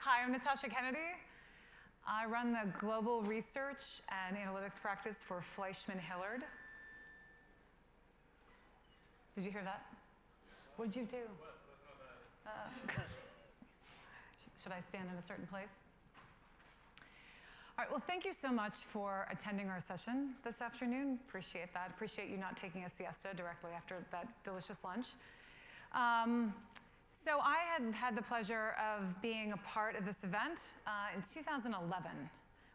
Hi, I'm Natasha Kennedy. I run the global research and analytics practice for FleishmanHillard. Did you hear that? What did you do? Should I stand in a certain place? All right, well, thank you so much for attending our session this afternoon. Appreciate that. Appreciate you not taking a siesta directly after that delicious lunch. So I had the pleasure of being a part of this event in 2011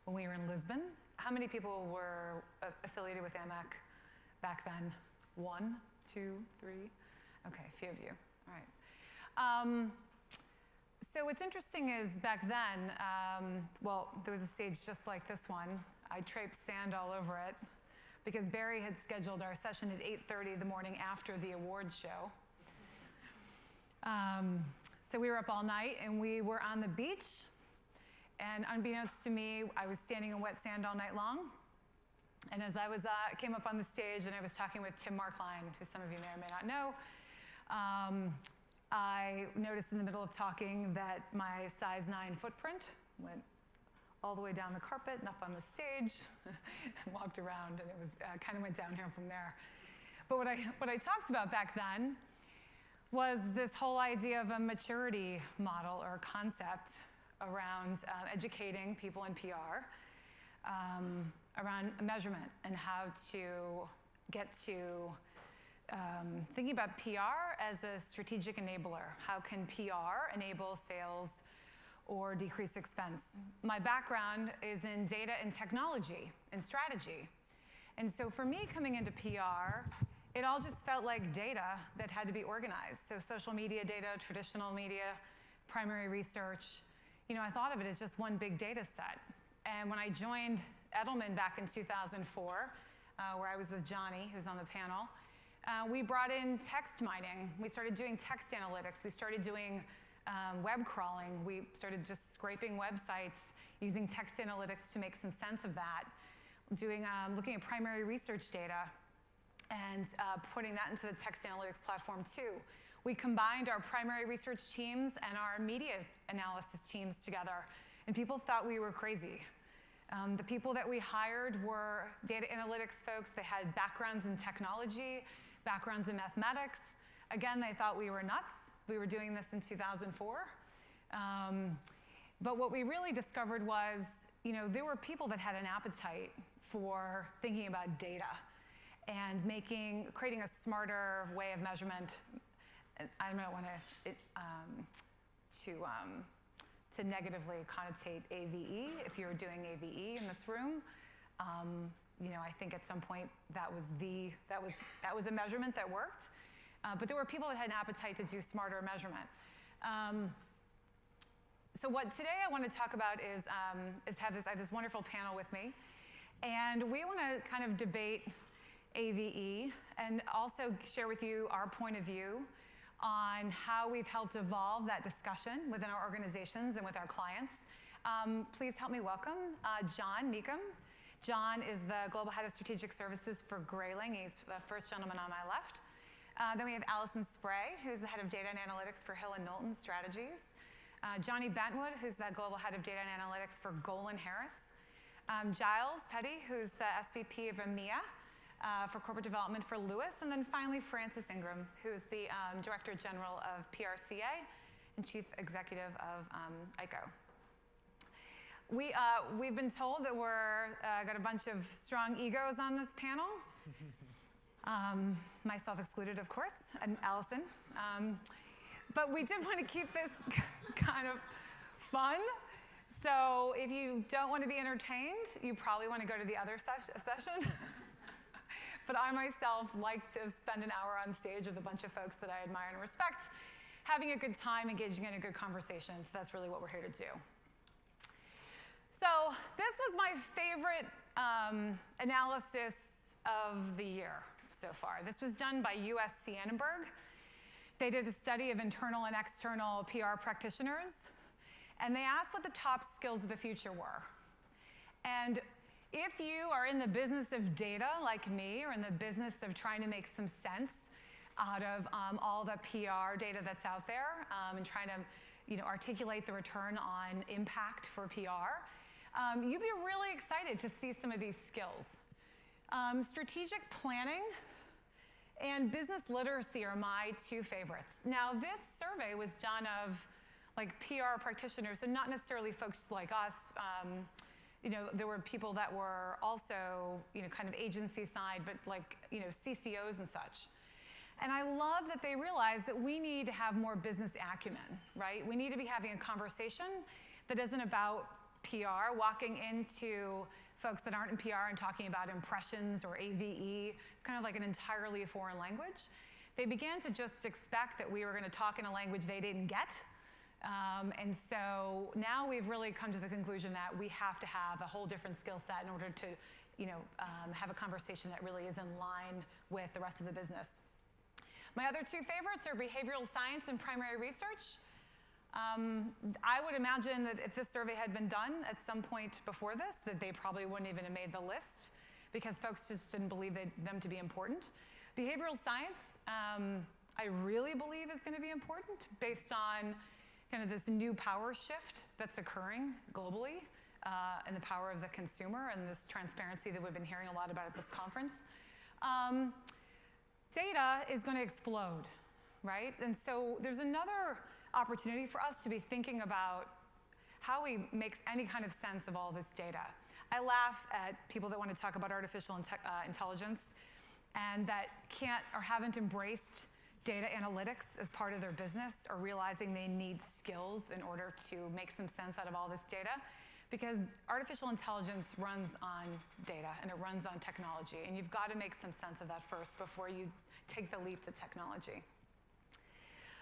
when we were in Lisbon. How many people were affiliated with AMEC back then? 1, 2, 3? Okay, a few of you. All right. So what's interesting is back then, well, there was a stage just like this one. I traipsed sand all over it because Barry had scheduled our session at 8:30 the morning after the awards show. So we were up all night and we were on the beach, and unbeknownst to me, I was standing in wet sand all night long. And as I was came up on the stage and I was talking with Tim Markline, who some of you may or may not know, I noticed in the middle of talking that my size 9 footprint went all the way down the carpet and up on the stage and walked around, and it was kind of went downhill from there. But what I talked about back then was this whole idea of a maturity model or concept around educating people in PR, around measurement and how to get to thinking about PR as a strategic enabler. How can PR enable sales or decrease expense? My background is in data and technology and strategy. And so for me, coming into PR, it all just felt like data that had to be organized. So social media data, traditional media, primary research. You know, I thought of it as just one big data set. And when I joined Edelman back in 2004, where I was with Jonny, who's on the panel, we brought in text mining. We started doing text analytics. We started doing web crawling. We started just scraping websites using text analytics to make some sense of that, looking at primary research data, and putting that into the text analytics platform too. We combined our primary research teams and our media analysis teams together, and people thought we were crazy. The people that we hired were data analytics folks. They had backgrounds in technology, backgrounds in mathematics. Again, they thought we were nuts. We were doing this in 2004. But what we really discovered was, you know, there were people that had an appetite for thinking about data and creating a smarter way of measurement. I don't want to negatively connotate AVE if you're doing AVE in this room. You know, I think at some point that was a measurement that worked. But there were people that had an appetite to do smarter measurement. So what today I want to talk about is I have this wonderful panel with me, and we want to kind of debate AVE and also share with you our point of view on how we've helped evolve that discussion within our organizations and with our clients. Please help me welcome John Meakin. John is the Global Head of Strategic Services for Grayling. He's the first gentleman on my left. Then we have Allison Spray, who's the Head of Data and Analytics for Hill+Knowlton Strategies. Jonny Bentwood, who's the Global Head of Data and Analytics for GOLIN Harris. Giles, Peddy, who's the SVP of EMEA for Corporate Development for Lewis. And then finally, Francis Ingham, who's the Director General of PRCA and Chief Executive of ICCO. We've been told that we're got a bunch of strong egos on this panel, myself excluded, of course, and Allison. But we did want to keep this kind of fun. So if you don't want to be entertained, you probably want to go to the other session. But I myself like to spend an hour on stage with a bunch of folks that I admire and respect, having a good time, engaging in a good conversation. So that's really what we're here to do. So this was my favorite analysis of the year so far. This was done by USC Annenberg. They did a study of internal and external PR practitioners, and they asked what the top skills of the future were. And if you are in the business of data like me, or in the business of trying to make some sense out of all the PR data that's out there, and trying to articulate the return on impact for PR, you'd be really excited to see some of these skills. Strategic planning and business literacy are my two favorites. Now, this survey was done of PR practitioners, and not necessarily folks like us. There were people that were also, kind of agency side, but CCOs and such. And I love that they realized that we need to have more business acumen, right? We need to be having a conversation that isn't about PR, walking into folks that aren't in PR and talking about impressions or AVE. It's kind of like an entirely foreign language. They began to just expect that we were going to talk in a language they didn't get. And so now we've really come to the conclusion that we have to have a whole different skill set in order to have a conversation that really is in line with the rest of the business. My other two favorites are behavioral science and primary research. I would imagine that if this survey had been done at some point before this, that they probably wouldn't even have made the list because folks just didn't believe them to be important. Behavioral science, I really believe is going to be important based on kind of this new power shift that's occurring globally and the power of the consumer and this transparency that we've been hearing a lot about at this conference. Data is going to explode, right? And so there's another opportunity for us to be thinking about how we make any kind of sense of all this data. I laugh at people that want to talk about artificial intelligence and that can't or haven't embraced data analytics as part of their business or realizing they need skills in order to make some sense out of all this data. Because artificial intelligence runs on data and it runs on technology, and you've got to make some sense of that first before you take the leap to technology.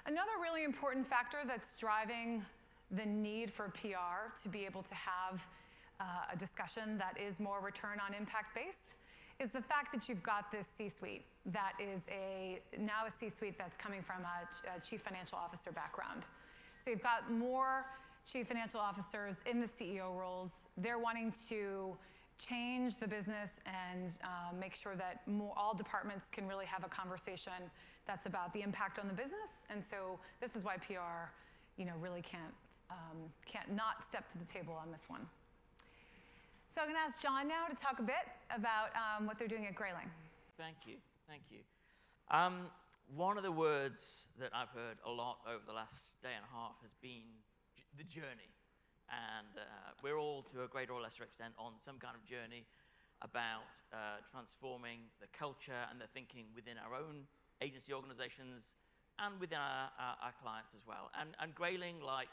Another really important factor that's driving the need for PR to be able to have a discussion that is more return on impact based is the fact that you've got this C-suite that is now a C-suite that's coming from a chief financial officer background. So you've got more chief financial officers in the CEO roles. They're wanting to change the business and make sure that all departments can really have a conversation that's about the impact on the business. And so this is why PR, really can't not step to the table on this one. So I'm going to ask John now to talk a bit about what they're doing at Grayling. Thank you. One of the words that I've heard a lot over the last day and a half has been the journey. And we're all, to a greater or lesser extent, on some kind of journey about transforming the culture and the thinking within our own agency organizations and within our clients as well. And Grayling, like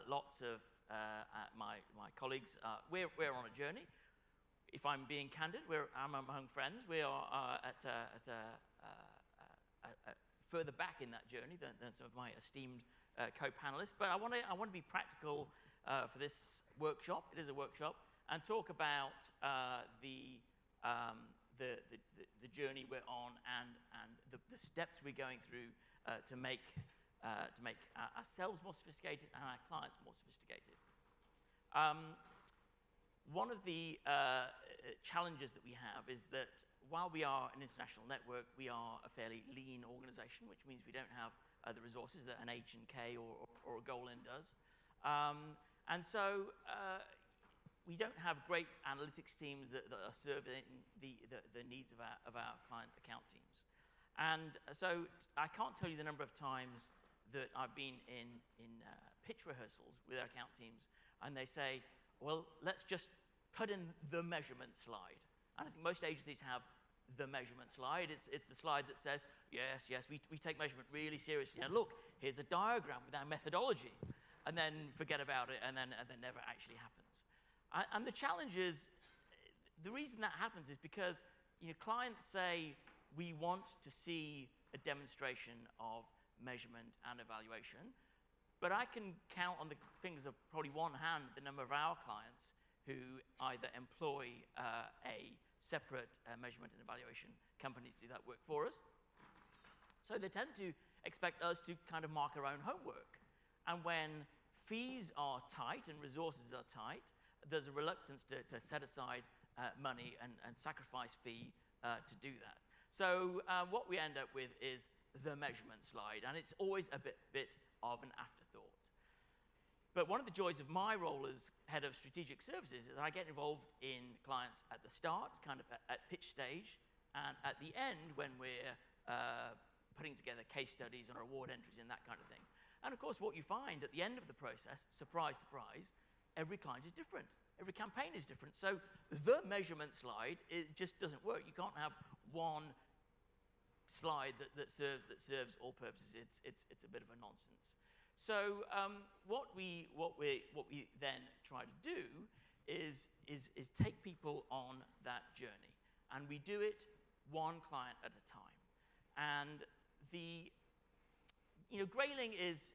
lots of my colleagues, we're on a journey. If I'm being candid, I'm among friends. We are further back in that journey than some of my esteemed co-panelists. But I want to be practical for this workshop. It is a workshop, and talk about the journey we're on and the steps we're going through to make ourselves more sophisticated and our clients more sophisticated. One of the challenges that we have is that while we are an international network, we are a fairly lean organization, which means we don't have the resources that an H&K or a GOLIN does. And so we don't have great analytics teams that are serving the needs of our client account teams. And so I can't tell you the number of times that I've been in pitch rehearsals with our account teams, and they say, well, let's just put in the measurement slide. And I think most agencies have the measurement slide. It's the slide that says, yes, we take measurement really seriously. And look, here's a diagram with our methodology. And then forget about it, and then never actually happens. And the challenge is, the reason that happens is because clients say, we want to see a demonstration of measurement and evaluation. But I can count on the fingers of probably one hand the number of our clients who either employ a separate measurement and evaluation company to do that work for us. So they tend to expect us to kind of mark our own homework. And when fees are tight and resources are tight, there's a reluctance to set aside money and sacrifice fee to do that. So what we end up with is the measurement slide, and it's always a bit of an afterthought. But one of the joys of my role as head of strategic services is that I get involved in clients at the start, kind of at pitch stage, and at the end when we're putting together case studies and reward entries and that kind of thing. And of course, what you find at the end of the process, surprise, surprise, every client is different. Every campaign is different. So the measurement slide, it just doesn't work. You can't have one slide that serves all purposes. It's a bit of a nonsense. So what we then try to do is take people on that journey, and we do it one client at a time. And Grayling is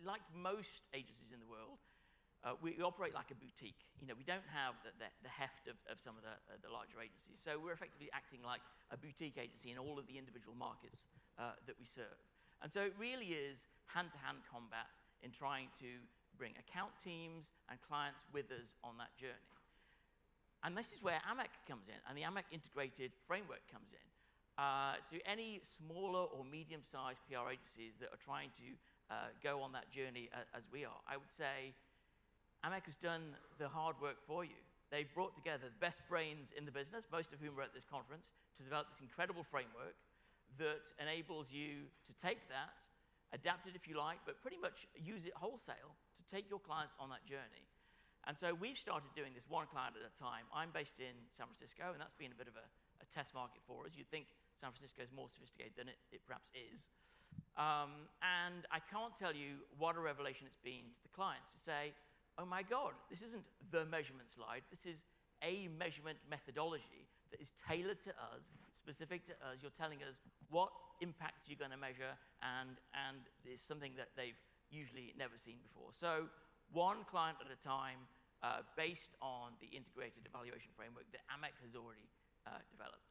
like most agencies in the world. We operate like a boutique. We don't have the heft of some of the larger agencies. So we're effectively acting like a boutique agency in all of the individual markets that we serve. And so it really is hand-to-hand combat in trying to bring account teams and clients with us on that journey. And this is where AMEC comes in, and the AMEC integrated framework comes in. So any smaller or medium-sized PR agencies that are trying to go on that journey as we are, I would say AMEC has done the hard work for you. They've brought together the best brains in the business, most of whom are at this conference, to develop this incredible framework that enables you to take that, adapt it if you like, but pretty much use it wholesale to take your clients on that journey. And so we've started doing this one client at a time. I'm based in San Francisco, and that's been a bit of a test market for us. You'd think San Francisco is more sophisticated than it perhaps is. And I can't tell you what a revelation it's been to the clients to say, oh my God, this isn't the measurement slide. This is a measurement methodology that is tailored to us, specific to us. You're telling us what impacts you're going to measure, and it's something that they've usually never seen before. So one client at a time, based on the integrated evaluation framework that AMEC has already developed.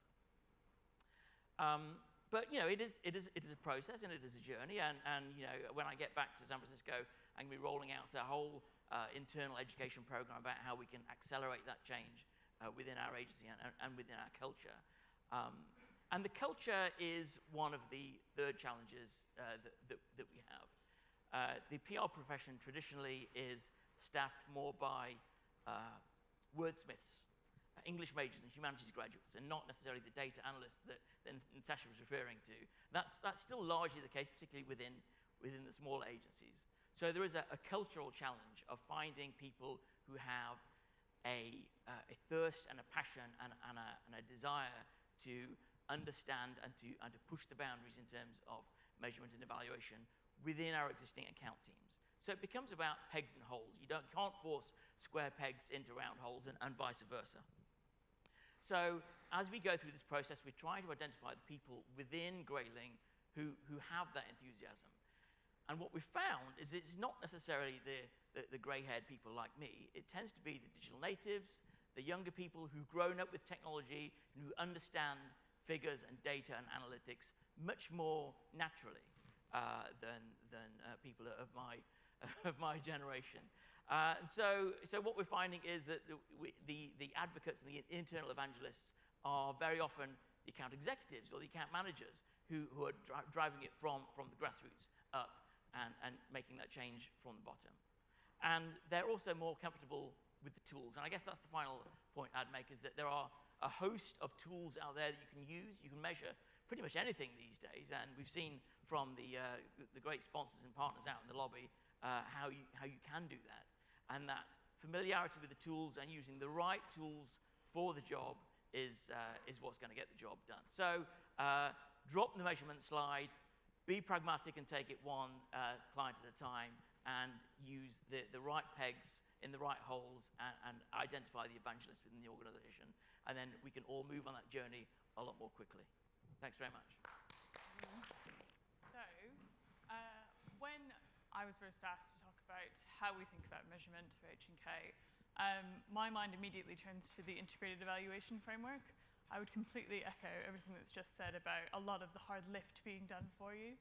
But it is a process, and it is a journey. And when I get back to San Francisco, I'm going to be rolling out a whole internal education program about how we can accelerate that change within our agency and within our culture. And the culture is one of the third challenges that we have. The PR profession traditionally is staffed more by wordsmiths, English majors and humanities graduates, and not necessarily the data analysts that Natasha was referring to. That's still largely the case, particularly within the smaller agencies. So there is a cultural challenge of finding people who have a thirst and a passion and a desire to understand and to push the boundaries in terms of measurement and evaluation within our existing account teams. So it becomes about pegs and holes. You can't force square pegs into round holes and vice versa. So as we go through this process, we're trying to identify the people within Grayling who have that enthusiasm. And what we've found is it's not necessarily the grey-haired people like me. It tends to be the digital natives, the younger people who've grown up with technology and who understand figures and data and analytics much more naturally than people of my generation. So what we're finding is that the advocates and the internal evangelists are very often the account executives or the account managers who are driving it from the grassroots up and making that change from the bottom. And they're also more comfortable with the tools. And I guess that's the final point I'd make, is that there are a host of tools out there that you can use. You can measure pretty much anything these days. And we've seen from the great sponsors and partners out in the lobby how you can do that. And that familiarity with the tools and using the right tools for the job is what's going to get the job done. So drop the measurement slide, be pragmatic and take it one client at a time, and use the right pegs in the right holes and identify the evangelists within the organization. And then we can all move on that journey a lot more quickly. Thanks very much. So when I was first asked to talk about how we think about measurement for H&K, my mind immediately turns to the integrated evaluation framework. I would completely echo everything that's just said about a lot of the hard lift being done for you.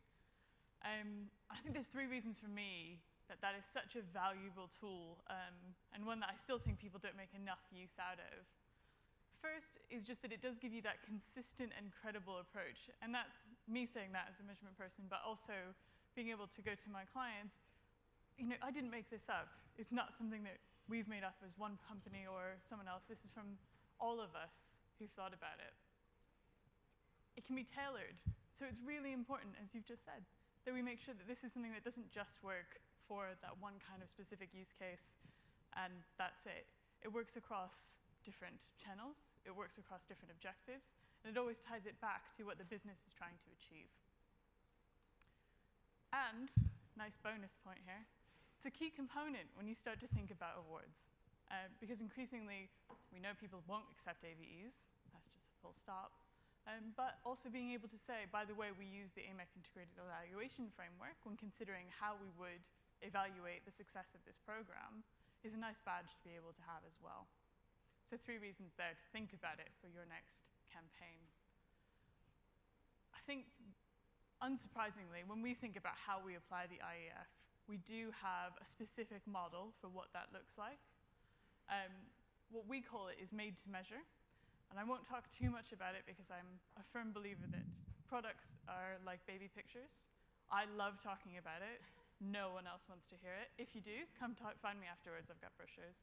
I think there's three reasons for me that is such a valuable tool, and one that I still think people don't make enough use out of. First is just that it does give you that consistent and credible approach, and that's me saying that as a measurement person, but also being able to go to my clients I didn't make this up. It's not something that we've made up as one company or someone else. This is from all of us who thought about it. It can be tailored. So it's really important, as you've just said, that we make sure that this is something that doesn't just work for that one kind of specific use case, and that's it. It works across different channels. It works across different objectives, and it always ties it back to what the business is trying to achieve. And, nice bonus point here, it's a key component when you start to think about awards, because increasingly we know people won't accept AVEs, that's just a full stop, but also being able to say, by the way, we use the AMEC integrated evaluation framework when considering how we would evaluate the success of this program is a nice badge to be able to have as well. So 3 reasons there to think about it for your next campaign. I think, unsurprisingly, when we think about how we apply the IEF, we do have a specific model for what that looks like. What we call it is made to measure. And I won't talk too much about it because I'm a firm believer that products are like baby pictures. I love talking about it. No one else wants to hear it. If you do, come find me afterwards. I've got brochures.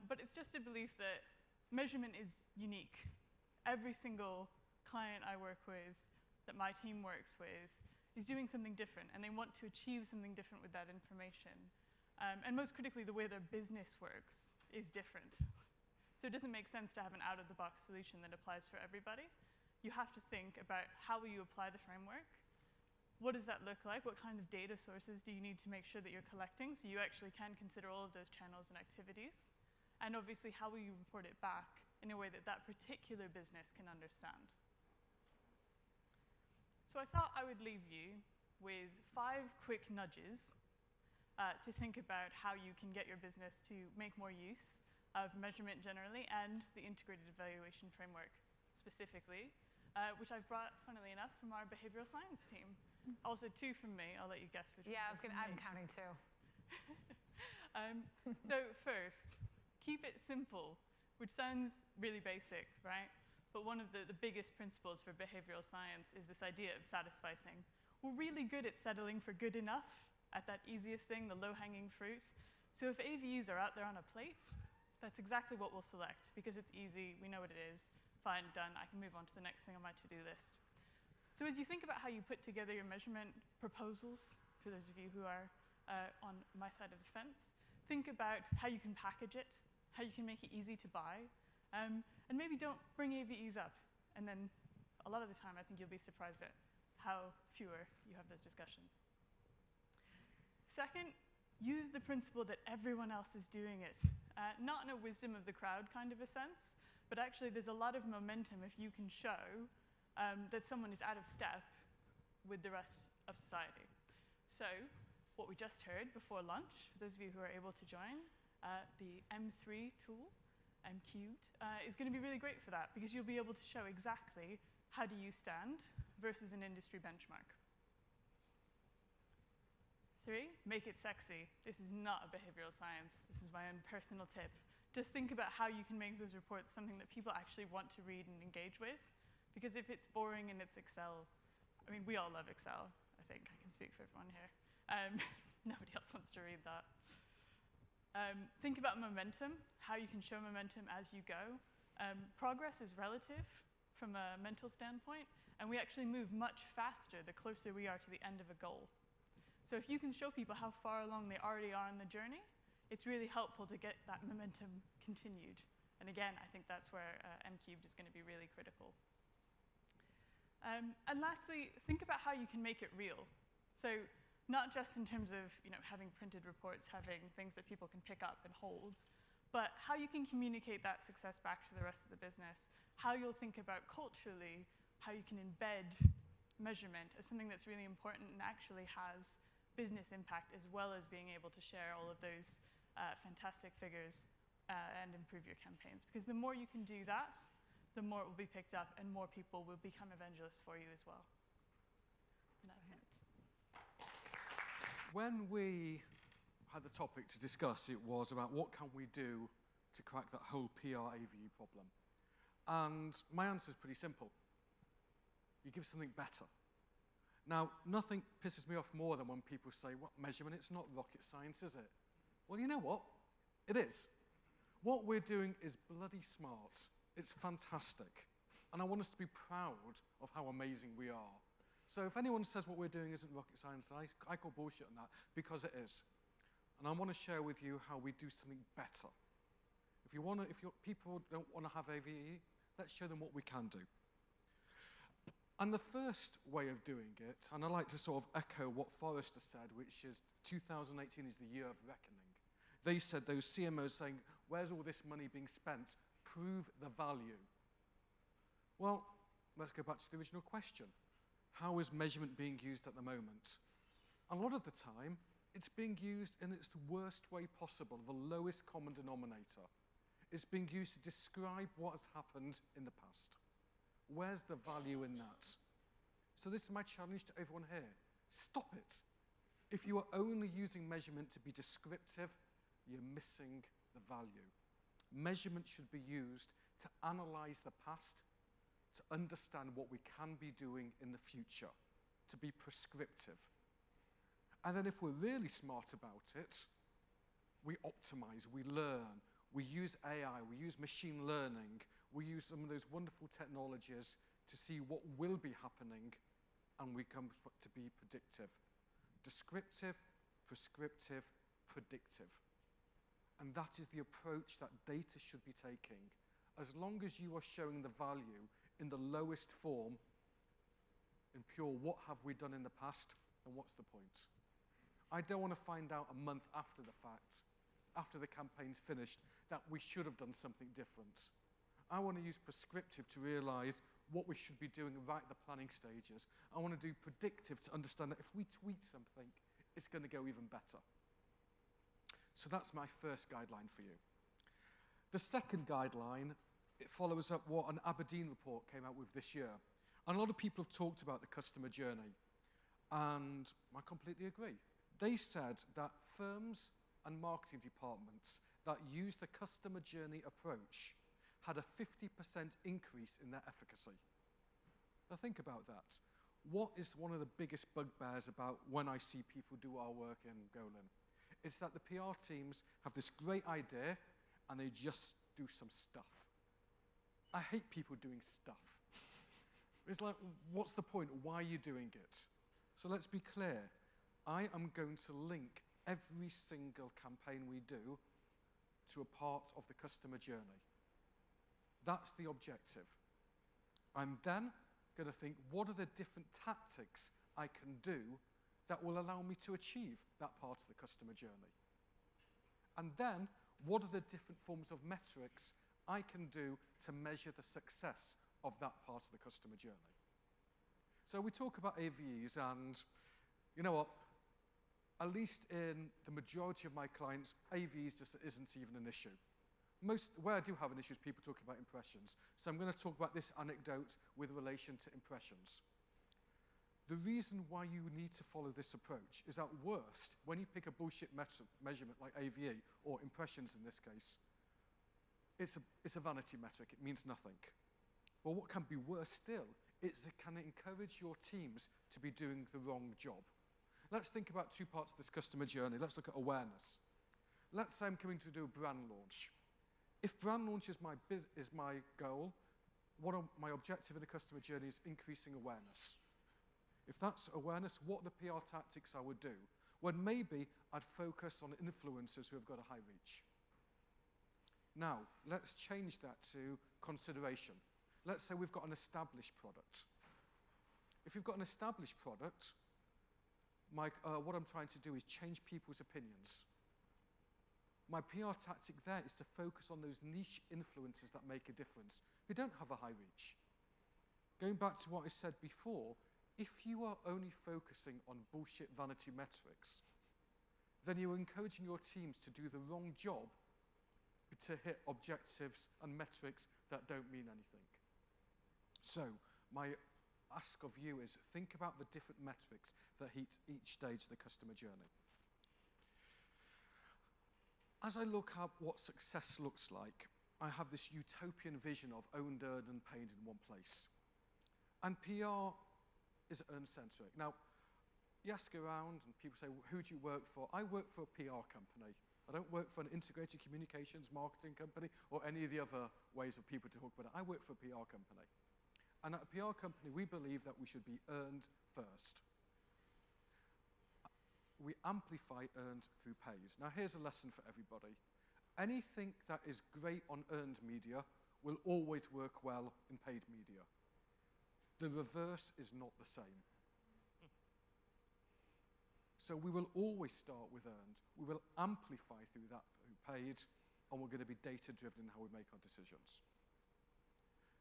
But it's just a belief that measurement is unique. Every single client I work with, that my team works with, is doing something different, and they want to achieve something different with that information. And most critically, the way their business works is different. So it doesn't make sense to have an out-of-the-box solution that applies for everybody. You have to think about how will you apply the framework. What does that look like? What kind of data sources do you need to make sure that you're collecting so you actually can consider all of those channels and activities? And obviously, how will you report it back in a way that that particular business can understand? So I thought I would leave you with 5 quick nudges to think about how you can get your business to make more use of measurement generally and the integrated evaluation framework specifically, which I've brought, funnily enough, from our behavioral science team. Also 2 from me. I'll let you guess which one. Yeah, I'm counting 2. So first, keep it simple, which sounds really basic, right? But one of the biggest principles for behavioral science is this idea of satisficing. We're really good at settling for good enough, at that easiest thing, the low-hanging fruit. So if AVEs are out there on a plate, that's exactly what we'll select, because it's easy, we know what it is, fine, done, I can move on to the next thing on my to-do list. So as you think about how you put together your measurement proposals, for those of you who are on my side of the fence, think about how you can package it, how you can make it easy to buy, and maybe don't bring AVEs up. And then a lot of the time, I think you'll be surprised at how fewer you have those discussions. Second, use the principle that everyone else is doing it. Not in a wisdom of the crowd kind of a sense, but actually there's a lot of momentum if you can show that someone is out of step with the rest of society. So what we just heard before lunch, for those of you who are able to join, the M3 tool, M3, is going to be really great for that, because you'll be able to show exactly how do you stand versus an industry benchmark. 3, make it sexy. This is not a behavioral science. This is my own personal tip. Just think about how you can make those reports something that people actually want to read and engage with. Because if it's boring and it's Excel, I mean, we all love Excel, I think. I can speak for everyone here. Nobody else wants to read that. Think about momentum, how you can show momentum as you go. Progress is relative from a mental standpoint, and we actually move much faster the closer we are to the end of a goal. So if you can show people how far along they already are in the journey, it's really helpful to get that momentum continued. And again, I think that's where M3 is going to be really critical. And lastly, think about how you can make it real. So not just in terms of having printed reports, having things that people can pick up and hold, but how you can communicate that success back to the rest of the business, how you'll think about culturally, how you can embed measurement as something that's really important and actually has business impact, as well as being able to share all of those fantastic figures and improve your campaigns. Because the more you can do that, the more it will be picked up and more people will become evangelists for you as well. And that's it. When we had the topic to discuss, it was about what can we do to crack that whole PR-AVE problem. And my answer is pretty simple. You give something better. Now, nothing pisses me off more than when people say, what measurement? It's not rocket science, is it? Well, you know what? It is. What we're doing is bloody smart. It's fantastic. And I want us to be proud of how amazing we are. So if anyone says what we're doing isn't rocket science, I call bullshit on that, because it is. And I want to share with you how we do something better. If people don't want to have AVE, let's show them what we can do. And the first way of doing it, and I like to sort of echo what Forrester said, which is 2018 is the year of reckoning. They said, those CMOs saying, where's all this money being spent? Prove the value. Well, let's go back to the original question. How is measurement being used at the moment? A lot of the time, it's being used in its worst way possible, the lowest common denominator. It's being used to describe what has happened in the past. Where's the value in that? So this is my challenge to everyone here. Stop it. If you are only using measurement to be descriptive, you're missing the value. Measurement should be used to analyze the past, to understand what we can be doing in the future, to be prescriptive. And then if we're really smart about it, we optimize, we learn, we use AI, we use machine learning, we use some of those wonderful technologies to see what will be happening, and we come to be predictive. Descriptive, prescriptive, predictive. And that is the approach that data should be taking. As long as you are showing the value in the lowest form, in pure what have we done in the past, and what's the point? I don't want to find out a month after the fact, after the campaign's finished, that we should have done something different. I want to use prescriptive to realize what we should be doing right at the planning stages. I want to do predictive to understand that if we tweak something, it's going to go even better. So that's my first guideline for you. The second guideline, it follows up what an Aberdeen report came out with this year. And a lot of people have talked about the customer journey, and I completely agree. They said that firms and marketing departments that use the customer journey approach had a 50% increase in their efficacy. Now think about that. What is one of the biggest bugbears about when I see people do our work in GOLIN? It's that the PR teams have this great idea and they just do some stuff. I hate people doing stuff. It's like, what's the point? Why are you doing it? So let's be clear. I am going to link every single campaign we do to a part of the customer journey. That's the objective. I'm then going to think, what are the different tactics I can do that will allow me to achieve that part of the customer journey? And then, what are the different forms of metrics I can do to measure the success of that part of the customer journey? So we talk about AVEs, and you know what? At least in the majority of my clients, AVEs just isn't even an issue. Where I do have an issue is people talking about impressions. So I'm going to talk about this anecdote with relation to impressions. The reason why you need to follow this approach is at worst, when you pick a bullshit measurement like AVE, or impressions in this case, it's a vanity metric. It means nothing. Well, what can be worse still is it can encourage your teams to be doing the wrong job. Let's think about two parts of this customer journey. Let's look at awareness. Let's say I'm coming to do a brand launch. If brand launch is my goal, my objective in the customer journey is increasing awareness. If that's awareness, what are the PR tactics I would do? Well, maybe I'd focus on influencers who have got a high reach. Now, let's change that to consideration. Let's say we've got an established product. If you've got an established product, what I'm trying to do is change people's opinions. My PR tactic there is to focus on those niche influencers that make a difference, who don't have a high reach. Going back to what I said before, if you are only focusing on bullshit vanity metrics, then you're encouraging your teams to do the wrong job to hit objectives and metrics that don't mean anything. So, my ask of you is think about the different metrics that hit each stage of the customer journey. As I look at what success looks like, I have this utopian vision of owned, earned, and paid in one place. And PR is earn-centric. Now, you ask around and people say, well, who do you work for? I work for a PR company. I don't work for an integrated communications marketing company or any of the other ways of people to talk about it. I work for a PR company. And at a PR company, we believe that we should be earned first. We amplify earned through paid. Now, here's a lesson for everybody. Anything that is great on earned media will always work well in paid media. The reverse is not the same. So we will always start with earned. We will amplify through that through paid, and we're going to be data-driven in how we make our decisions.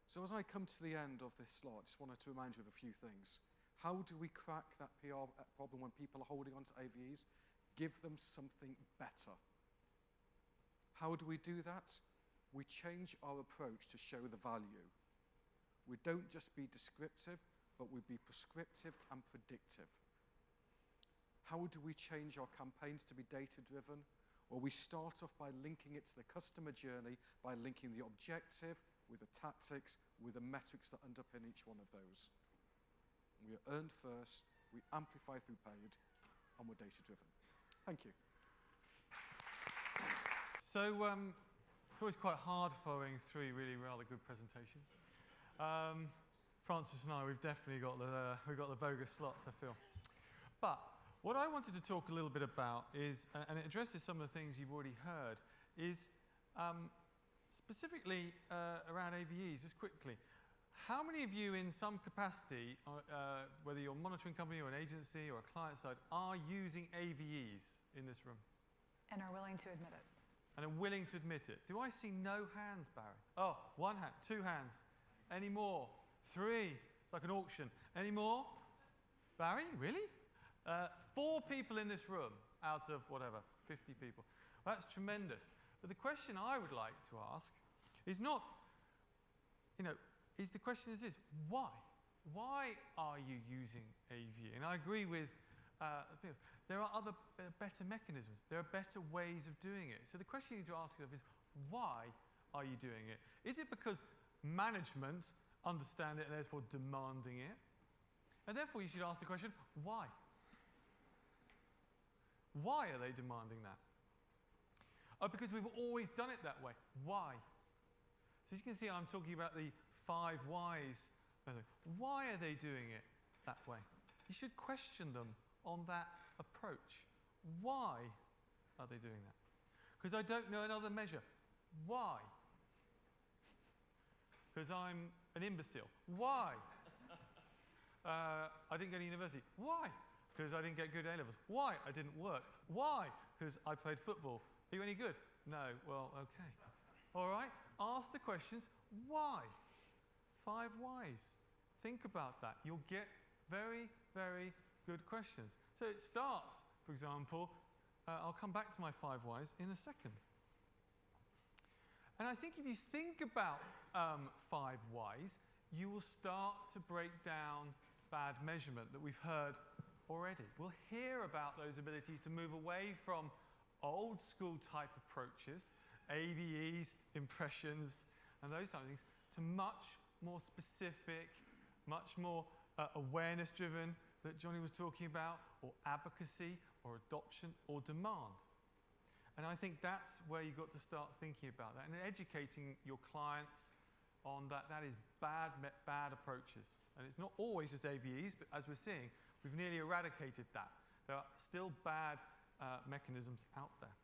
So as I come to the end of this slide, I just wanted to remind you of a few things. How do we crack that PR problem when people are holding on to AVEs? Give them something better. How do we do that? We change our approach to show the value. We don't just be descriptive, but we be prescriptive and predictive. How do we change our campaigns to be data-driven? Well, we start off by linking it to the customer journey, by linking the objective with the tactics, with the metrics that underpin each one of those. We are earned first, we amplify through paid, and we're data-driven. Thank you. So, it's always quite hard following three really rather good presentations. Francis and I, we've definitely got the bogus slots, I feel. But what I wanted to talk a little bit about is, and it addresses some of the things you've already heard, is specifically around AVEs, just quickly. How many of you in some capacity, whether you're a monitoring company or an agency or a client side, are using AVEs in this room? And are willing to admit it. And are willing to admit it. Do I see no hands, Barry? Oh, one hand, two hands. Any more? Three. It's like an auction. Any more? Barry, really? 4 people in this room out of whatever, 50 people. Well, that's tremendous. But the question I would like to ask is not, the question is this: why? Why are you using AV? And I agree with there are other better mechanisms. There are better ways of doing it. So the question you need to ask yourself is, why are you doing it? Is it because management understand it and therefore demanding it? And therefore you should ask the question, why? Why are they demanding that? Oh, because we've always done it that way. Why? So as you can see, I'm talking about the 5 whys. Why are they doing it that way? You should question them on that approach. Why are they doing that? Because I don't know another measure. Why? Because I'm an imbecile. Why? I didn't go to university. Why? Because I didn't get good A-levels. Why? I didn't work. Why? Because I played football. Are you any good? No. Well, okay. All right. Ask the questions. Why? 5 whys. Think about that. You'll get very, very good questions. So it starts, for example, I'll come back to my 5 whys in a second. And I think if you think about 5 whys, you will start to break down bad measurement that we've heard already. We'll hear about those abilities to move away from old school type approaches, AVEs, impressions, and those type of things, to much more specific, much more awareness driven that Jonny was talking about, or advocacy, or adoption, or demand. And I think that's where you've got to start thinking about that and educating your clients on that. That is bad approaches. And it's not always just AVEs, but as we're seeing, we've nearly eradicated that. There are still bad mechanisms out there.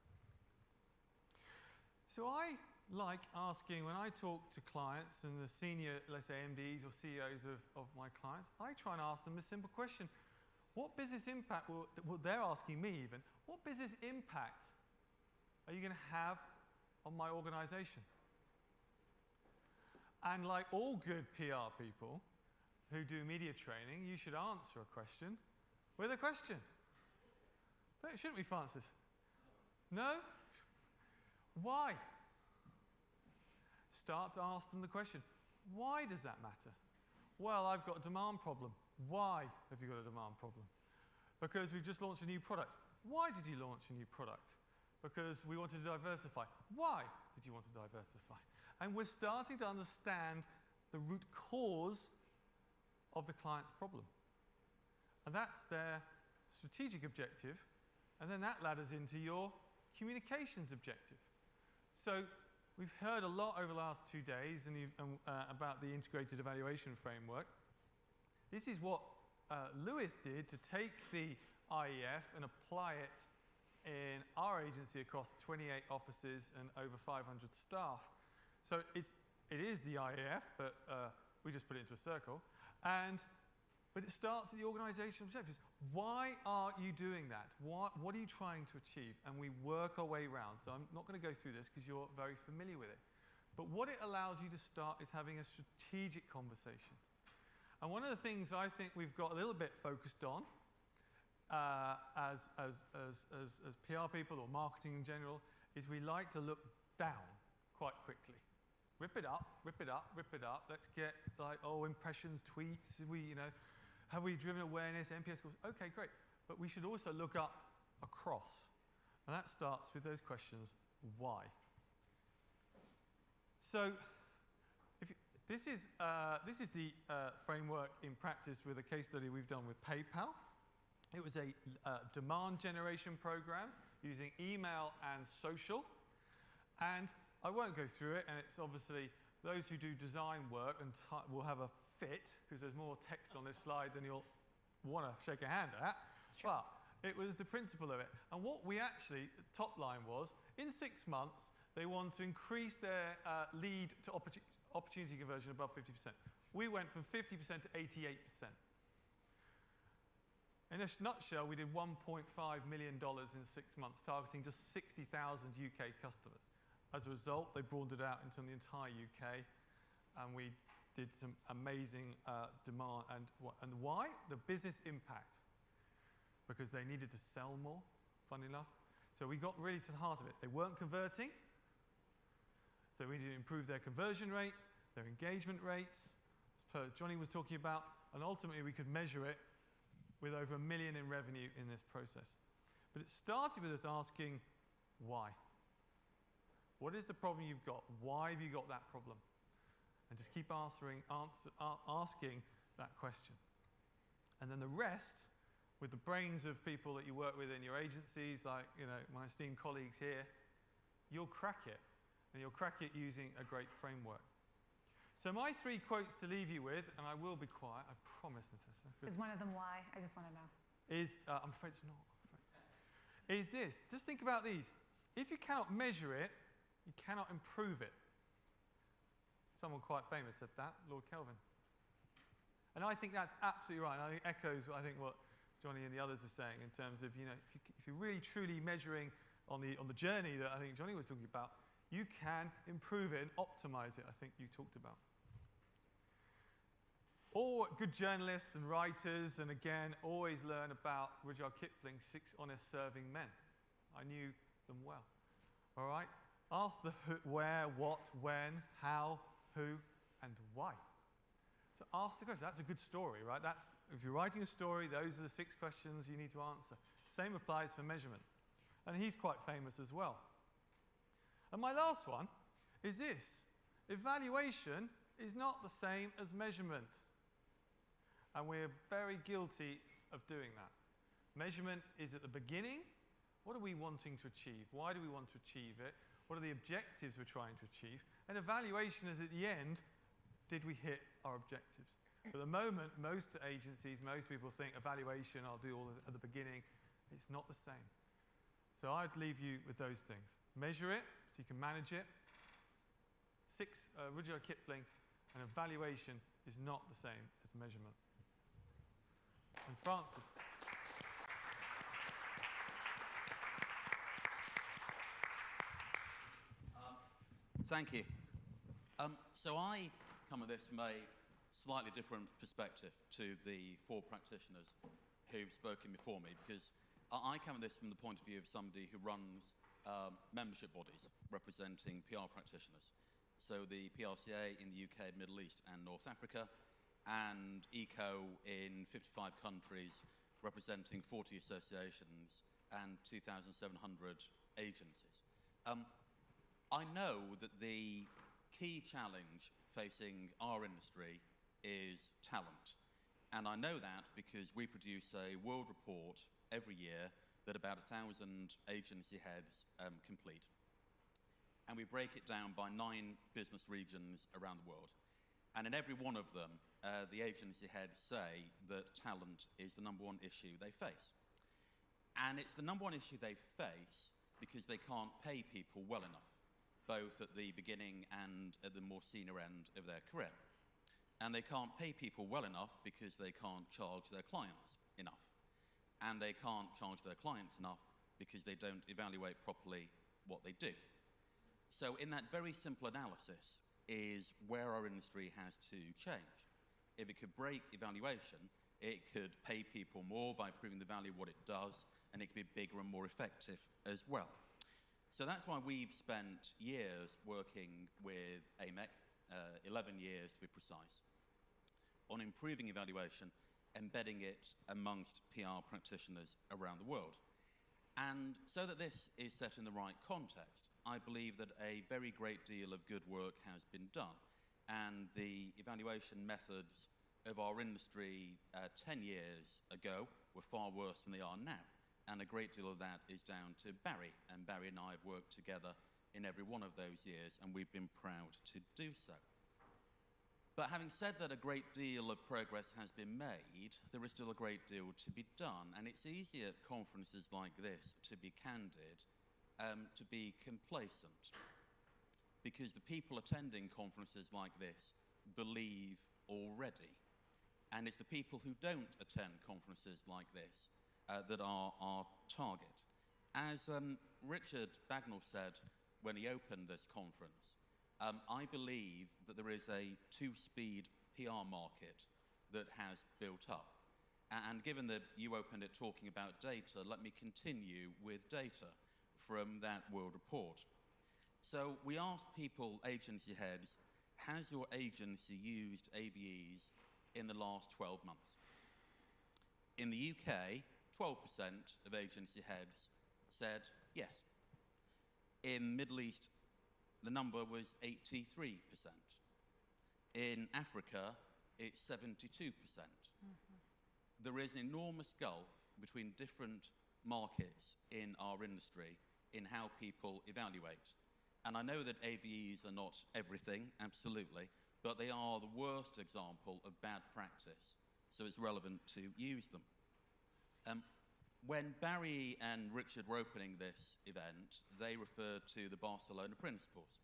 So I like asking, when I talk to clients and the senior, let's say MDs or CEOs of my clients, I try and ask them a simple question. What business impact, they're asking me even, what business impact are you going to have on my organization? And like all good PR people who do media training, you should answer a question with a question. Shouldn't we, Francis? No? Why? Start to ask them the question. Why does that matter? Well, I've got a demand problem. Why have you got a demand problem? Because we've just launched a new product. Why did you launch a new product? Because we wanted to diversify. Why did you want to diversify? And we're starting to understand the root cause of the client's problem. And that's their strategic objective. And then that ladders into your communications objective. So we've heard a lot over the last 2 days about the integrated evaluation framework. This is what Lewis did to take the IEF and apply it in our agency across 28 offices and over 500 staff. So it is the IEF, but we just put it into a circle. But it starts at the organizational objectives. Why are you doing that? What are you trying to achieve? And we work our way around. So I'm not going to go through this because you're very familiar with it. But what it allows you to start is having a strategic conversation. And one of the things I think we've got a little bit focused on as PR people or marketing in general is we like to look down quite quickly. Rip it up, rip it up, rip it up. Let's get like, oh, impressions, tweets, have we driven awareness, NPS scores? Okay, great. But we should also look up across. And that starts with those questions, why? So this is the framework in practice with a case study we've done with PayPal. It was a demand generation program using email and social. And I won't go through it, and it's obviously those who do design work and will have a fit, because there's more text on this slide than you'll want to shake a hand at. But it was the principle of it. And what we actually, top line was, in 6 months, they want to increase their lead to opportunity conversion above 50%. We went from 50% to 88%. In a nutshell, we did $1.5 million in 6 months, targeting just 60,000 UK customers. As a result, they broadened it out into the entire UK, and we did some amazing demand. And why? The business impact. Because they needed to sell more, fun enough. So we got really to the heart of it. They weren't converting, so we needed to improve their conversion rate, their engagement rates, as per Jonny was talking about, and ultimately we could measure it with over $1 million in revenue in this process. But it started with us asking, why? What is the problem you've got? Why have you got that problem? And just keep asking that question. And then the rest, with the brains of people that you work with in your agencies, like my esteemed colleagues here, you'll crack it. And you'll crack it using a great framework. So my 3 quotes to leave you with, and I will be quiet, I promise, Natasha. Is one of them why? I just want to know. I'm afraid it's not. Is this. Just think about these. If you cannot measure it, you cannot improve it. Someone quite famous said that, Lord Kelvin. And I think that's absolutely right. And I think echoes, what Jonny and the others were saying in terms of, if you're really truly measuring on the journey that I think Jonny was talking about, you can improve it and optimize it, I think you talked about. All good journalists and writers, and again, always learn about Rudyard Kipling's 6 Honest Serving Men. I knew them well. All right? Ask the who, where, what, when, how, who, and why. So ask the question. That's a good story, right? If you're writing a story, those are the 6 questions you need to answer. Same applies for measurement. And he's quite famous as well. And my last one is this. Evaluation is not the same as measurement. And we're very guilty of doing that. Measurement is at the beginning. What are we wanting to achieve? Why do we want to achieve it? What are the objectives we're trying to achieve? And evaluation is at the end, did we hit our objectives? At the moment, most agencies, most people think evaluation, I'll do all at the beginning. It's not the same. So I'd leave you with those things. Measure it so you can manage it. Rudyard Kipling, and evaluation is not the same as measurement. And Francis. Thank you. So I come at this from a slightly different perspective to the 4 practitioners who've spoken before me, because I come at this from the point of view of somebody who runs membership bodies representing PR practitioners. So the PRCA in the UK, Middle East and North Africa, and ICCO in 55 countries representing 40 associations and 2,700 agencies. I know that the key challenge facing our industry is talent. And I know that because we produce a world report every year that about 1,000 agency heads complete. And we break it down by 9 business regions around the world. And in every one of them, the agency heads say that talent is the #1 issue they face. And it's the #1 issue they face because they can't pay people well enough, both at the beginning and at the more senior end of their career. And they can't pay people well enough because they can't charge their clients enough. And they can't charge their clients enough because they don't evaluate properly what they do. So in that very simple analysis is where our industry has to change. If it could break evaluation, it could pay people more by proving the value of what it does, and it could be bigger and more effective as well. So that's why we've spent years working with AMEC, 11 years to be precise, on improving evaluation, embedding it amongst PR practitioners around the world. And so that this is set in the right context, I believe that a very great deal of good work has been done. And the evaluation methods of our industry 10 years ago were far worse than they are now. And a great deal of that is down to Barry. And Barry and I have worked together in every one of those years, and we've been proud to do so. But having said that a great deal of progress has been made, there is still a great deal to be done. And it's easy at conferences like this, to be candid, to be complacent. Because the people attending conferences like this believe already. And it's the people who don't attend conferences like this that are our target. As Richard Bagnall said when he opened this conference, I believe that there is a 2-speed PR market that has built up. And given that you opened it talking about data, let me continue with data from that world report. So we asked people, agency heads, has your agency used AVEs in the last 12 months? In the UK, 12% of agency heads said yes. In Middle East, the number was 83%. In Africa, it's 72%. There is an enormous gulf between different markets in our industry in how people evaluate. And I know that AVEs are not everything, absolutely, but they are the worst example of bad practice, so it's relevant to use them. When Barry and Richard were opening this event, they referred to the Barcelona Principles,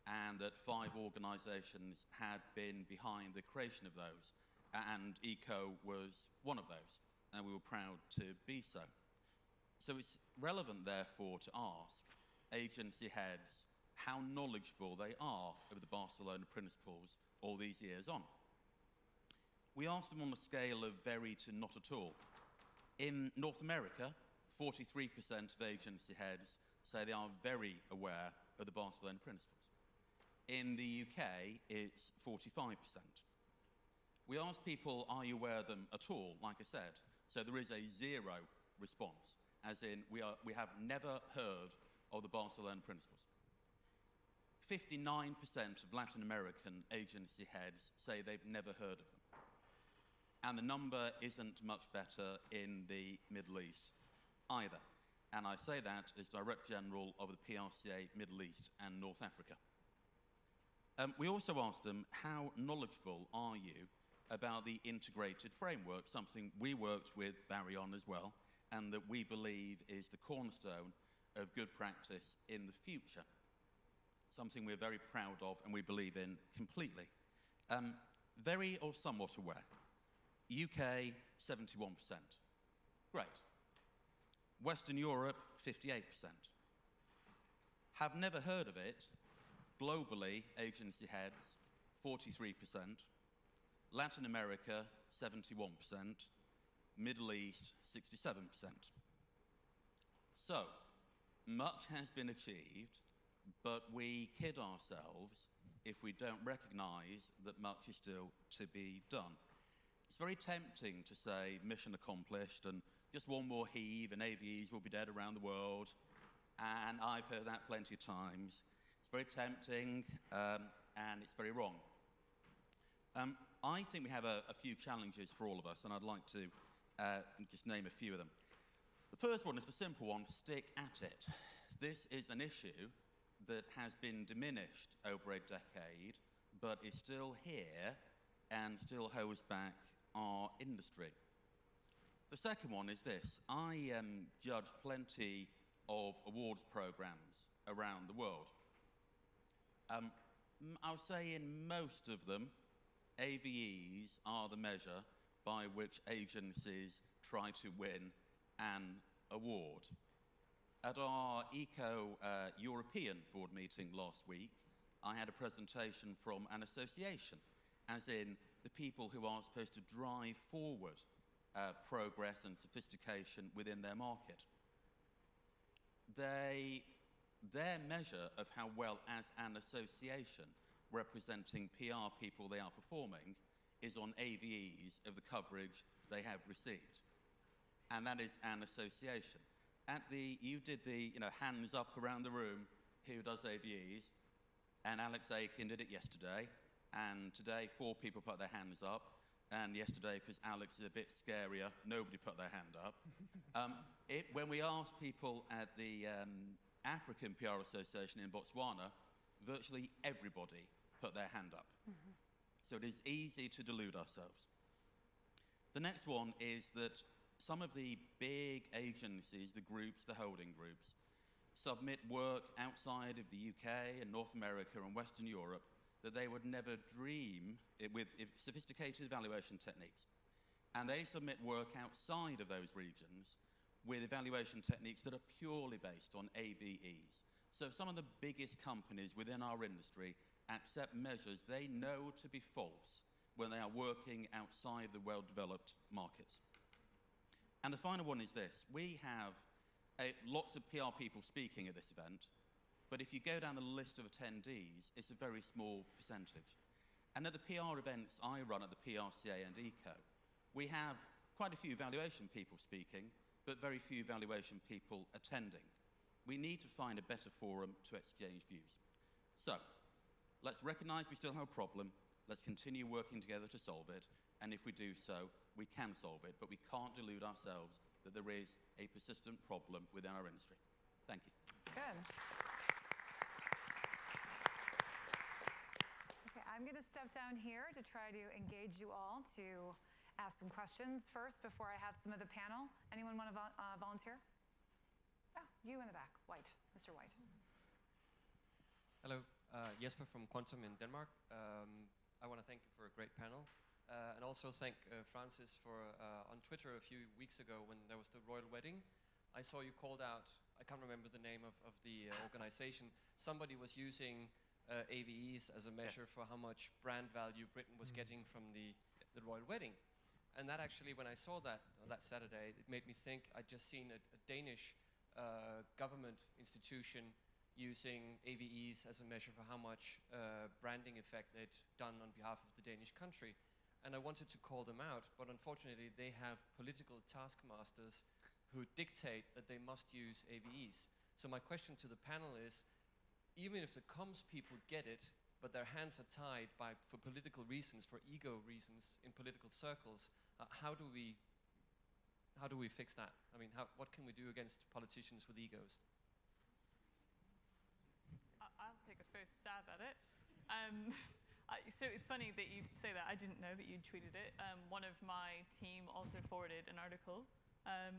and that 5 organisations had been behind the creation of those, and ICCO was one of those, and we were proud to be so. So it's relevant, therefore, to ask agency heads how knowledgeable they are of the Barcelona Principles all these years on. We asked them on a scale of very to not at all. In North America, 43% of agency heads say they are very aware of the Barcelona Principles. In the UK, it's 45%. We asked people, are you aware of them at all, like I said? So there is a 0 response, as in we have never heard of the Barcelona Principles. 59% of Latin American agency heads say they've never heard of them. And the number isn't much better in the Middle East either. And I say that as Director General of the PRCA Middle East and North Africa. We also asked them, how knowledgeable are you about the integrated framework, something we worked with Barry on as well, and that we believe is the cornerstone of good practice in the future. Something we're very proud of and we believe in completely. Very or somewhat aware. UK, 71%. Great. Western Europe, 58%. Have never heard of it. Globally, agency heads, 43%. Latin America, 71%. Middle East, 67%. So, much has been achieved, but we kid ourselves if we don't recognise that much is still to be done. It's very tempting to say mission accomplished and just one more heave and AVEs will be dead around the world. And I've heard that plenty of times. It's very tempting and it's very wrong. I think we have a few challenges for all of us, and I'd like to just name a few of them. The first one is the simple one: stick at it. This is an issue that has been diminished over a decade, but is still here and still holds back our industry. The second one is this: I judge plenty of awards programs around the world. I would say in most of them, AVEs are the measure by which agencies try to win an award. At our ICCO European board meeting last week, I had a presentation from an association, as in the people who are supposed to drive forward progress and sophistication within their market. Their measure of how well, as an association representing PR people they are performing, is on AVEs of the coverage they have received. And that is an association. You did the hands up around the room, who does AVEs, and Alex Aiken did it yesterday, and today 4 people put their hands up, and yesterday, because Alex is a bit scarier, nobody put their hand up. When we asked people at the African PR Association in Botswana, virtually everybody put their hand up. Mm-hmm. So it is easy to delude ourselves. The next one is that some of the big agencies, the groups, the holding groups, submit work outside of the UK and North America and Western Europe that they would never dream with sophisticated evaluation techniques. And they submit work outside of those regions with evaluation techniques that are purely based on AVEs. So some of the biggest companies within our industry accept measures they know to be false when they are working outside the well-developed markets. And the final one is this: we have lots of PR people speaking at this event, but if you go down the list of attendees, it's a very small percentage. And at the PR events I run at the PRCA and ICCO, we have quite a few evaluation people speaking, but very few evaluation people attending. We need to find a better forum to exchange views. So, let's recognise we still have a problem, let's continue working together to solve it, and if we do so, we can solve it, but we can't delude ourselves that there is a persistent problem within our industry. Thank you. That's good. Okay, I'm going to step down here to try to engage you all to ask some questions first before I have some of the panel. Anyone want to volunteer? Oh, you in the back, White, Mr. White. Hello, Jesper from Quantum in Denmark. I want to thank you for a great panel. And also thank Francis for, on Twitter a few weeks ago when there was the royal wedding, I saw you called out, I can't remember the name of the organization, somebody was using AVEs as a measure for how much brand value Britain was getting from the royal wedding. And that actually, when I saw that that Saturday, it made me think I'd just seen a Danish government institution using AVEs as a measure for how much branding effect they'd done on behalf of the Danish country. And I wanted to call them out, but unfortunately they have political taskmasters who dictate that they must use AVEs. So my question to the panel is, even if the comms people get it, but their hands are tied for political reasons, for ego reasons in political circles, how do we fix that? I mean, what can we do against politicians with egos? I'll take a first stab at it. So it's funny that you say that. I didn't know that you'd tweeted it. One of my team also forwarded an article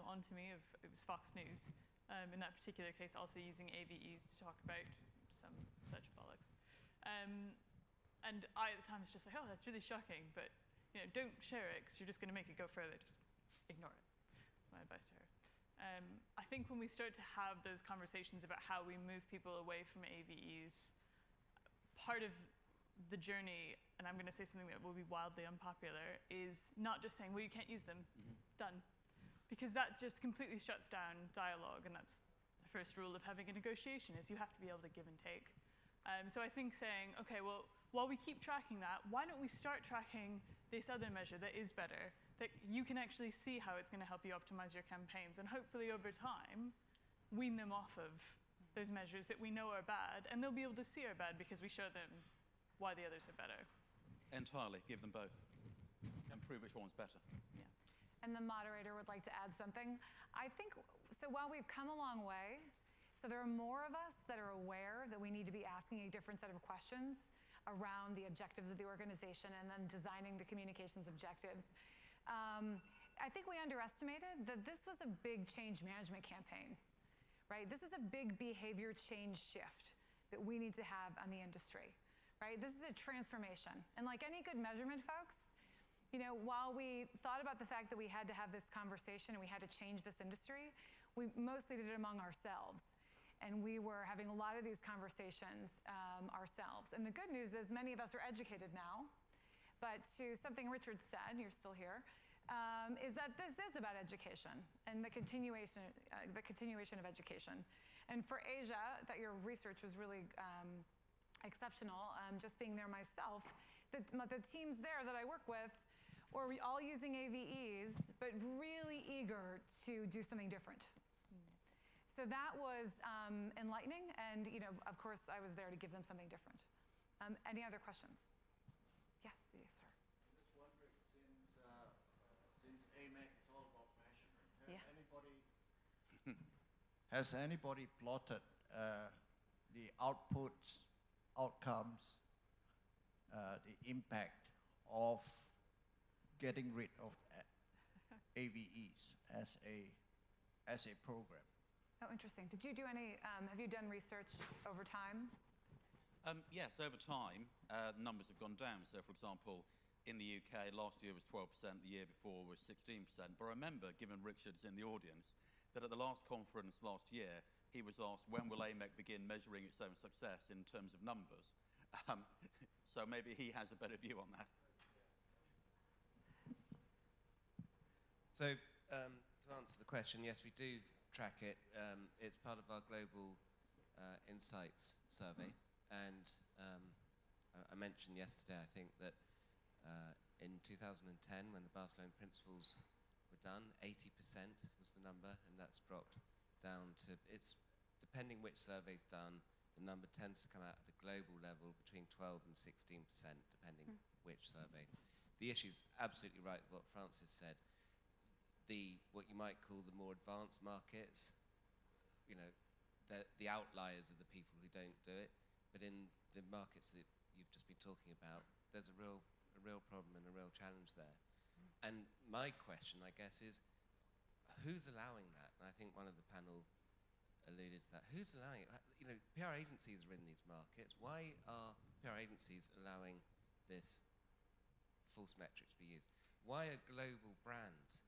onto me it was Fox News, in that particular case also using AVEs to talk about some such bollocks. And I at the time was just like, oh, that's really shocking, but don't share it because you're just going to make it go further. Just ignore it. That's my advice to her. I think when we start to have those conversations about how we move people away from AVEs, part of the journey, and I'm going to say something that will be wildly unpopular, is not just saying, well, you can't use them, done. Because that just completely shuts down dialogue, and that's the first rule of having a negotiation, is you have to be able to give and take. So I think saying, okay, well, while we keep tracking that, why don't we start tracking this other measure that is better, that you can actually see how it's going to help you optimize your campaigns, and hopefully over time, wean them off of those measures that we know are bad, and they'll be able to see are bad because we show them why the others are better. Entirely, give them both. prove which one's better. Yeah. And the moderator would like to add something. I think, so while we've come a long way, so there are more of us that are aware that we need to be asking a different set of questions around the objectives of the organization and then designing the communications objectives. I think we underestimated that this was a big change management campaign, right? This is a big behavior change shift that we need to have on the industry, right? This is a transformation. And like any good measurement folks, you know, while we thought about the fact that we had to have this conversation and we had to change this industry, we mostly did it among ourselves. And we were having a lot of these conversations ourselves. And the good news is many of us are educated now. But to something Richard said, you're still here, is that this is about education and the continuation of education. And for Asia, that your research was really exceptional. Just being there myself, the teams there that I work with were all using AVEs, but really eager to do something different. So that was enlightening, and you know, of course, I was there to give them something different. Any other questions? Yes, yes, sir. I'm just wondering, since AMEC is all about measurement, has anybody plotted the outputs, outcomes, the impact of getting rid of AVEs as a program? Oh, interesting. Did you do any, have you done research over time? Yes, over time, the numbers have gone down. So, for example, in the UK, last year was 12%, the year before was 16%. But I remember, given Richard's in the audience, that at the last conference last year, he was asked, when will AMEC begin measuring its own success in terms of numbers? So maybe he has a better view on that. So, to answer the question, yes, we do track it. It's part of our global insights survey. And I mentioned yesterday, I think, that in 2010, when the Barcelona Principles were done, 80% was the number, and that's dropped down to, it's depending which survey's done, the number tends to come out at a global level between 12 and 16%, depending which survey. The issue's absolutely right with what Francis said. What you might call the more advanced markets, you know, the outliers are the people who don't do it. But in the markets that you've just been talking about, there's a real problem and a real challenge there. And my question, I guess, is who's allowing that? And I think one of the panel alluded to that. Who's allowing it? You know, PR agencies are in these markets. Why are PR agencies allowing this false metric to be used? Why are global brands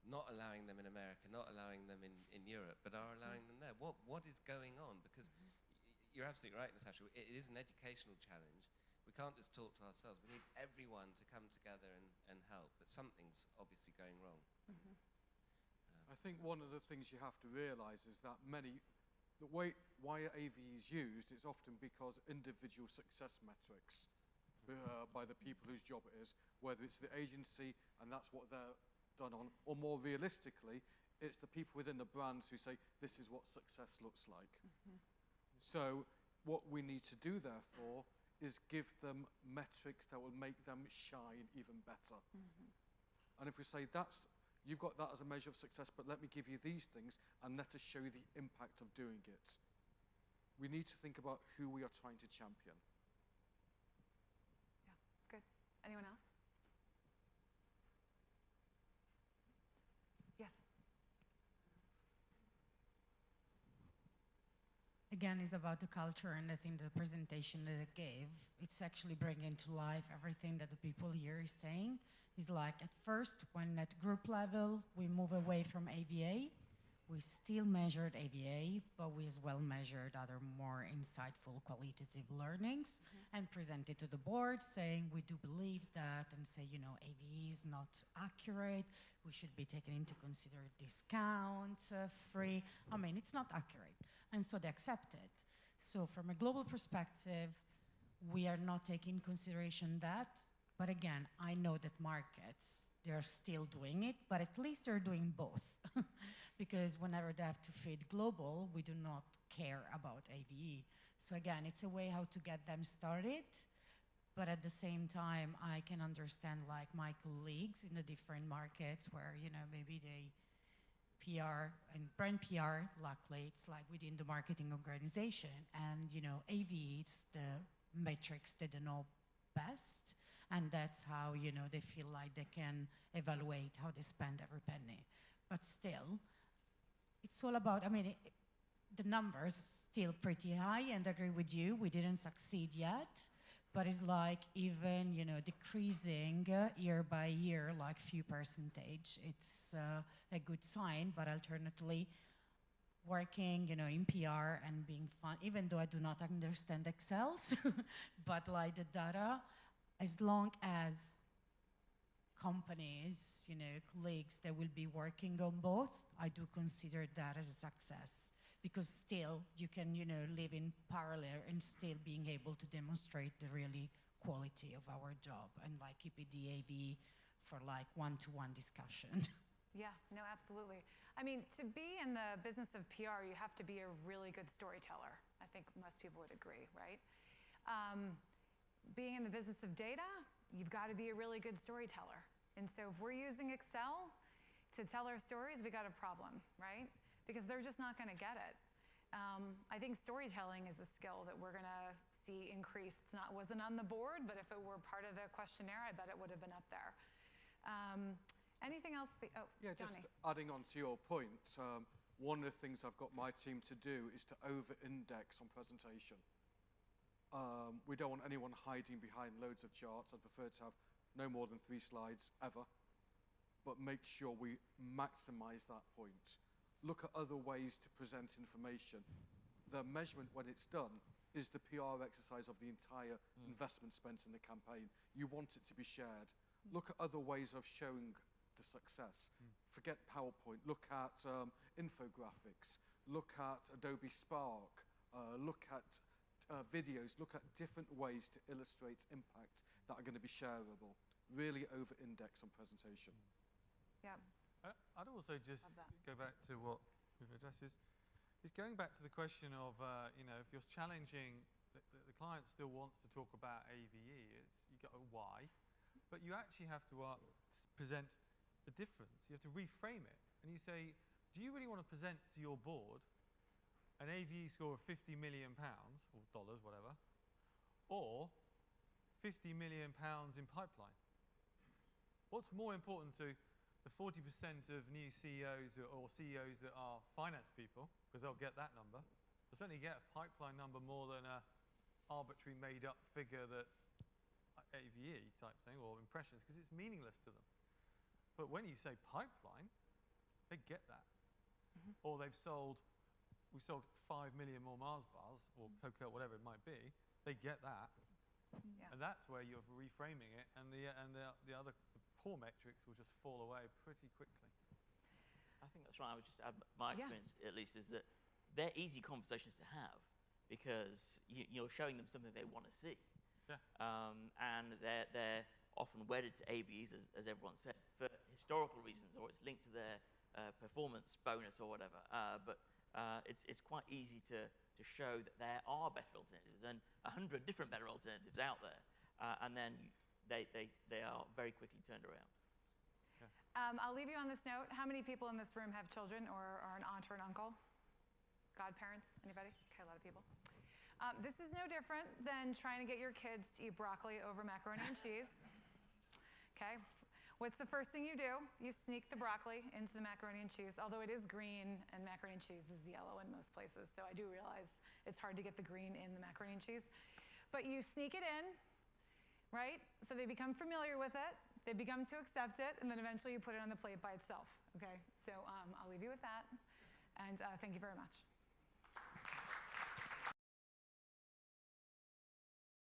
not allowing them in America, not allowing them in Europe, but are allowing them there? What is going on? Because you're absolutely right, Natasha. It is an educational challenge. We can't just talk to ourselves. We need everyone to come together and help. But something's obviously going wrong. I think one of the things you have to realise is that why AV is used is often because individual success metrics by the people whose job it is, whether it's the agency and that's what they're done on, or more realistically, it's the people within the brands who say, this is what success looks like. So what we need to do, therefore, is give them metrics that will make them shine even better. And if we say, you've got that as a measure of success, but let me give you these things, and let us show you the impact of doing it. We need to think about who we are trying to champion. Yeah, that's good. Anyone else? Yes. Again, it's about the culture, and I think the presentation that I gave, it's actually bringing to life everything that the people here is saying. It's like, at first, when at group level, we move away from AVA, we still measured AVA, but we as well measured other more insightful qualitative learnings and presented to the board saying, we do believe that, and say, you know, AVA is not accurate, we should be taken into consider discount, free. I mean, it's not accurate. And so they accept it. So from a global perspective, we are not taking consideration that. But again, I know that markets, they're still doing it, but at least they're doing both. Because whenever they have to feed global, we do not care about AVE. So again, it's a way how to get them started. But at the same time, I can understand like my colleagues in the different markets where, you know, maybe they PR and brand PR, luckily, it's like within the marketing organization. And, you know, AVEs, the metrics they don't know best. And that's how, you know, they feel like they can evaluate how they spend every penny. But still, it's all about, I mean, the numbers still pretty high, and I agree with you, we didn't succeed yet. But it's like even, you know, decreasing year by year, like few percentage. It's a good sign, but alternatively, working, you know, in PR and being fun, even though I do not understand Excels, but like the data, as long as companies, you know, colleagues, they will be working on both, I do consider that as a success. Because still, you can, you know, live in parallel and still being able to demonstrate the really quality of our job and like keep it the AV for like one-to-one discussion. Yeah, no, absolutely. I mean, to be in the business of PR, you have to be a really good storyteller. I think most people would agree, right? Being in the business of data, you've got to be a really good storyteller. And so if we're using Excel to tell our stories, we got a problem, right? Because they're just not going to get it. I think storytelling is a skill that we're going to see increase. Wasn't on the board, but if it were part of the questionnaire, I bet it would have been up there. Anything else? Yeah, Jonny. just adding on to your point, one of the things I've got my team to do is to over-index on presentation. We don't want anyone hiding behind loads of charts. I'd prefer to have no more than 3 slides ever, but make sure we maximize that point. Look at other ways to present information. The measurement, when it's done, is the PR exercise of the entire investment spent in the campaign. You want it to be shared. Look at other ways of showing the success. Forget PowerPoint. Look at infographics. Look at Adobe Spark. Look at videos. Look at different ways to illustrate impact that are going to be shareable. Really over-index on presentation. Yeah. I'd also just go back to what we've addressed is going back to the question of, you know, if you're challenging, the client still wants to talk about AVE, you got a why, but you actually have to present the difference. You have to reframe it. And you say, do you really want to present to your board an AVE score of £50 million, or dollars, whatever, or £50 million in pipeline? What's more important to the 40% of new CEOs or CEOs that are finance people, because they'll get that number? They'll certainly get a pipeline number more than an arbitrary made-up figure that's AVE type thing, or impressions, because it's meaningless to them. But when you say pipeline, they get that. Or we've sold 5 million more Mars bars, or Coca, whatever it might be, they get that. Yeah. And that's where you're reframing it, and the other poor metrics will just fall away pretty quickly. I think that's right. I would just add my experience, at least, is that they're easy conversations to have because you're showing them something they want to see. Yeah. And they're often wedded to AVEs, as everyone said, for historical reasons, or it's linked to their performance bonus or whatever. But it's quite easy to show that there are better alternatives and 100 different better alternatives out there. And then they are very quickly turned around. Yeah. I'll leave you on this note. How many people in this room have children or are an aunt or an uncle? Godparents? Anybody? Okay, a lot of people. This is no different than trying to get your kids to eat broccoli over macaroni and cheese. Okay? What's the first thing you do? You sneak the broccoli into the macaroni and cheese, although it is green and macaroni and cheese is yellow in most places, so I do realize it's hard to get the green in the macaroni and cheese. But you sneak it in, right? So they become familiar with it, they become to accept it, and then eventually you put it on the plate by itself, okay? So I'll leave you with that, and thank you very much.